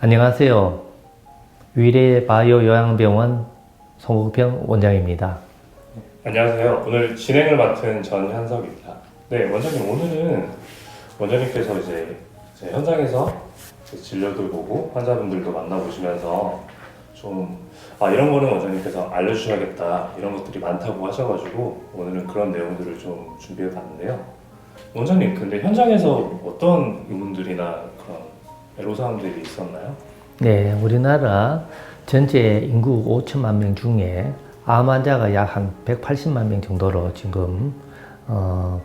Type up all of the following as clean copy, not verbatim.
안녕하세요. 위례 바이오 요양병원 송국평 원장입니다. 안녕하세요. 오늘 진행을 맡은 전현석입니다. 네, 원장님 오늘은 원장님께서 이제 현장에서 진료도 보고 환자분들도 만나보시면서 좀 이런 거는 원장님께서 알려주셔야겠다 이런 것들이 많다고 하셔가지고 오늘은 그런 내용들을 좀 준비해 봤는데요. 원장님 근데 현장에서 어떤 의문들이나 그런 애로사항들이 있었나요? 네, 우리나라 전체 인구 5천만 명 중에 암 환자가 약 한 180만 명 정도로 지금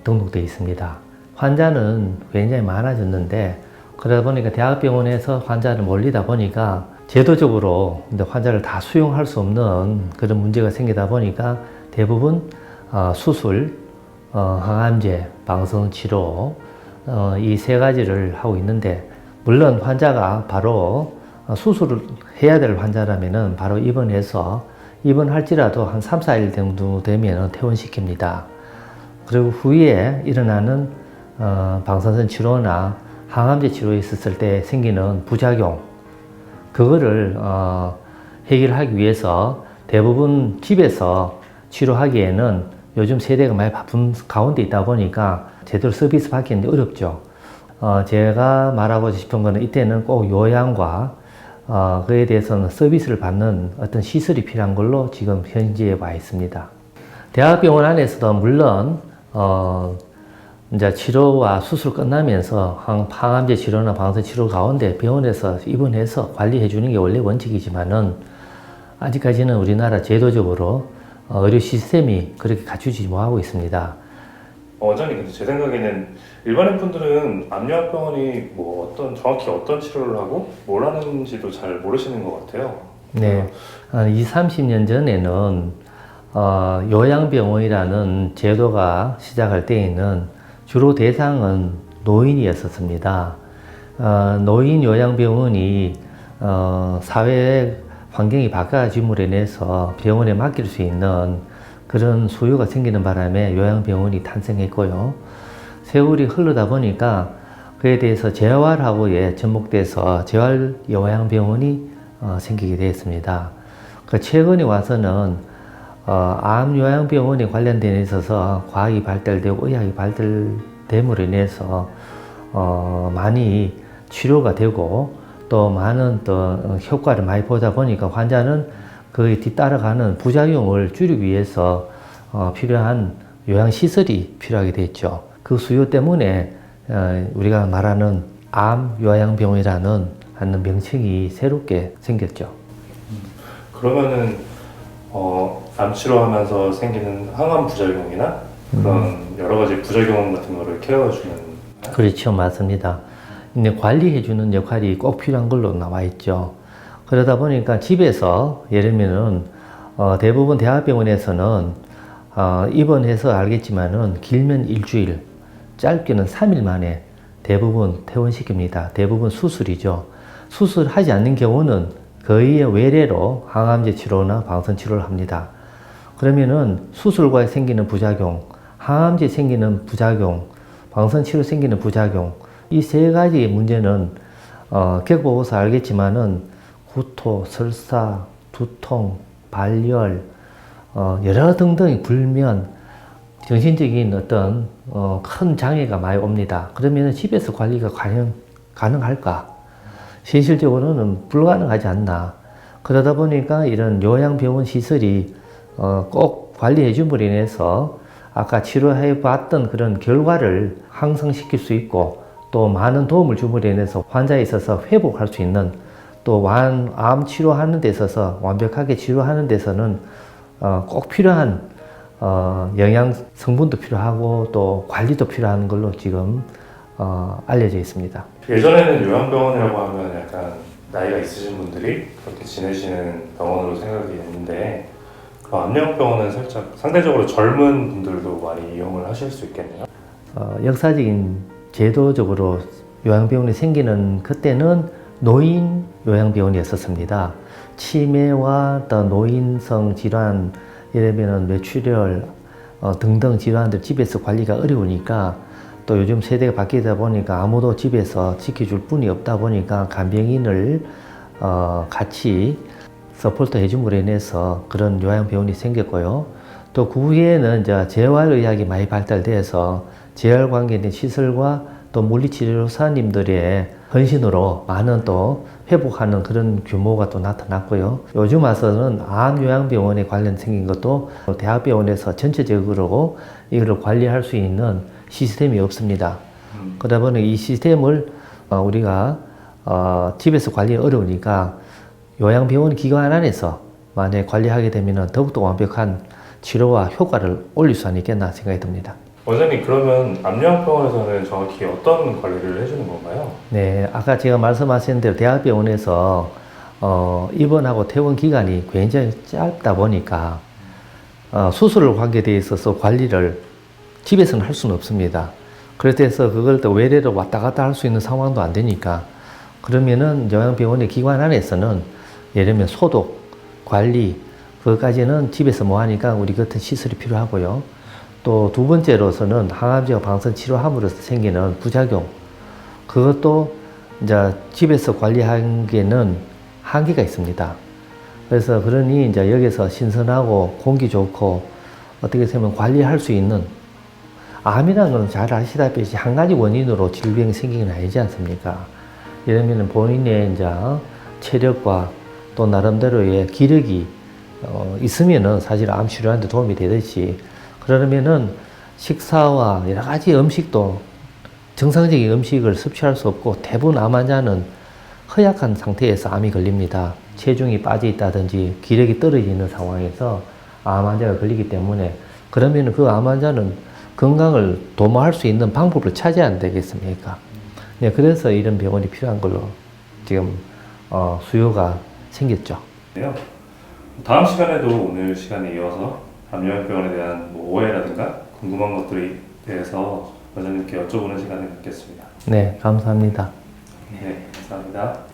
등록되어 있습니다. 환자는 굉장히 많아졌는데 그러다 보니까 대학병원에서 환자를 몰리다 보니까 제도적으로 환자를 다 수용할 수 없는 그런 문제가 생기다 보니까 대부분 수술, 항암제, 방사선치료 이 세 가지를 하고 있는데 물론 환자가 바로 수술을 해야 될 환자라면은 바로 입원할지라도 한 3, 4일 정도 되면 퇴원시킵니다. 그리고 후에 일어나는 방사선 치료나 항암제 치료에 있었을 때 생기는 부작용, 그거를 해결하기 위해서 대부분 집에서 치료하기에는 요즘 세대가 많이 바쁜 가운데 있다 보니까 제대로 서비스 받기는 어렵죠. 제가 말하고 싶은 거는 이때는 꼭 요양과 그에 대해서는 서비스를 받는 어떤 시설이 필요한 걸로 지금 현지에 와 있습니다. 대학병원 안에서도 물론 이제 치료와 수술 끝나면서 항암제 치료나 방사선 치료 가운데 병원에서 입원해서 관리해 주는 게 원래 원칙이지만은 아직까지는 우리나라 제도적으로 의료 시스템이 그렇게 갖추지 못하고 있습니다. 원장님 근데 제 생각에는 일반인 분들은 암요양병원이 정확히 어떤 치료를 하고 뭘 하는지도 잘 모르시는 것 같아요. 네, 20, 30년 전에는 요양병원이라는 제도가 시작할 때에는 주로 대상은 노인이었었습니다. 노인 요양병원이 사회 환경이 바뀌어짐으로 인해서 병원에 맡길 수 있는 그런 수요가 생기는 바람에 요양병원이 탄생했고요. 세월이 흐르다 보니까 그에 대해서 재활하고 접목돼서 재활요양병원이 생기게 되었습니다. 최근에 와서는 암요양병원에 관련된 데 있어서 과학이 발달되고 의학이 발달됨으로 인해서 많이 치료가 되고 또 많은 또 효과를 많이 보다 보니까 환자는 그에 뒤따라가는 부작용을 줄이기 위해서 필요한 요양시설이 필요하게 됐죠. 그 수요 때문에 우리가 말하는 암요양병원이라는 하는 명칭이 새롭게 생겼죠. 그러면은 암 치료하면서 생기는 항암 부작용이나 그런 여러 가지 부작용 같은 거를 케어해주는. 그렇죠, 맞습니다. 근데 관리해주는 역할이 꼭 필요한 걸로 나와 있죠. 그러다 보니까 집에서 예를 들면은 대부분 대학병원에서는 입원해서 알겠지만은 길면 일주일, 짧게는 3일 만에 대부분 퇴원시킵니다. 대부분 수술이죠. 수술하지 않는 경우는 거의의 외래로 항암제 치료나 방사선 치료를 합니다. 그러면은 수술과 생기는 부작용, 항암제 생기는 부작용, 방사선 치료 생기는 부작용, 이 세 가지 문제는 겪어보고서 알겠지만은 구토, 설사, 두통, 발열, 여러 등등의 불면, 정신적인 어떤 큰 장애가 많이 옵니다. 그러면 집에서 관리가 과연 가능할까? 현실적으로는 불가능하지 않나. 그러다 보니까 이런 요양병원 시설이 꼭 관리해 줌으로 인해서 아까 치료해 봤던 그런 결과를 향상시킬 수 있고 또 많은 도움을 줌으로 인해서 환자에 있어서 회복할 수 있는 또 암 치료하는 데 있어서 완벽하게 치료하는 데서는 꼭 필요한 영양 성분도 필요하고 또 관리도 필요한 걸로 지금 알려져 있습니다. 예전에는 요양병원이라고 하면 약간 나이가 있으신 분들이 그렇게 지내시는 병원으로 생각이 됐는데 암요양병원은 살짝 상대적으로 젊은 분들도 많이 이용을 하실 수 있겠네요. 역사적인 제도적으로 요양병원이 생기는 그때는 노인 요양병원이었었습니다. 치매와 또 노인성 질환, 예를 들면 뇌출혈 등등 질환들 집에서 관리가 어려우니까 또 요즘 세대가 바뀌다 보니까 아무도 집에서 지켜줄 분이 없다 보니까 간병인을 같이 서포트 해줌으로 인해서 그런 요양병원이 생겼고요. 또 그 후에는 이제 재활의학이 많이 발달돼서 재활관계된 시설과 또 물리치료사님들의 헌신으로 많은 또 회복하는 그런 규모가 또 나타났고요. 요즘 와서는 암요양병원에 관련 생긴 것도 대학병원에서 전체적으로 이거를 관리할 수 있는 시스템이 없습니다. 그러다 보니 이 시스템을 우리가 집에서 관리 어려우니까 요양병원 기관 안에서 만약에 관리하게 되면 더욱더 완벽한 치료와 효과를 올릴 수 있겠나 생각이 듭니다. 원장님 그러면 암요양병원에서는 정확히 어떤 관리를 해주는 건가요? 네, 아까 제가 말씀하신 대로 대학병원에서 입원하고 퇴원 기간이 굉장히 짧다 보니까 수술 관계되어 있어서 관리를 집에서는 할 수는 없습니다. 그래서 그걸 또 외래로 왔다 갔다 할 수 있는 상황도 안 되니까 그러면은 요양병원의 기관 안에서는 예를 들면 소독, 관리 그것까지는 집에서 뭐 하니까 우리 같은 시설이 필요하고요. 또 두 번째로서는 항암제와 방사선 치료함으로써 생기는 부작용 그것도 이제 집에서 관리하기에는 한계가 있습니다. 그래서 그러니 이제 여기서 신선하고 공기 좋고 어떻게 보면 관리할 수 있는 암이라는 건 잘 아시다시피 한 가지 원인으로 질병이 생기는 건 아니지 않습니까? 예를 들면 본인의 이제 체력과 또 나름대로의 기력이 있으면은 사실 암 치료하는데 도움이 되듯이 그러면은 식사와 여러 가지 음식도 정상적인 음식을 섭취할 수 없고 대부분 암 환자는 허약한 상태에서 암이 걸립니다. 체중이 빠져 있다든지 기력이 떨어지는 상황에서 암 환자가 걸리기 때문에 그러면 그 암 환자는 건강을 도모할 수 있는 방법을 찾아야 안 되겠습니까? 네, 그래서 이런 병원이 필요한 걸로 지금 수요가 생겼죠. 네요. 다음 시간에도 오늘 시간에 이어서 암요양병원에 대한 뭐 오해라든가 궁금한 것들에 대해서 원장님께 여쭤보는 시간을 갖겠습니다. 네, 감사합니다. 네, 감사합니다.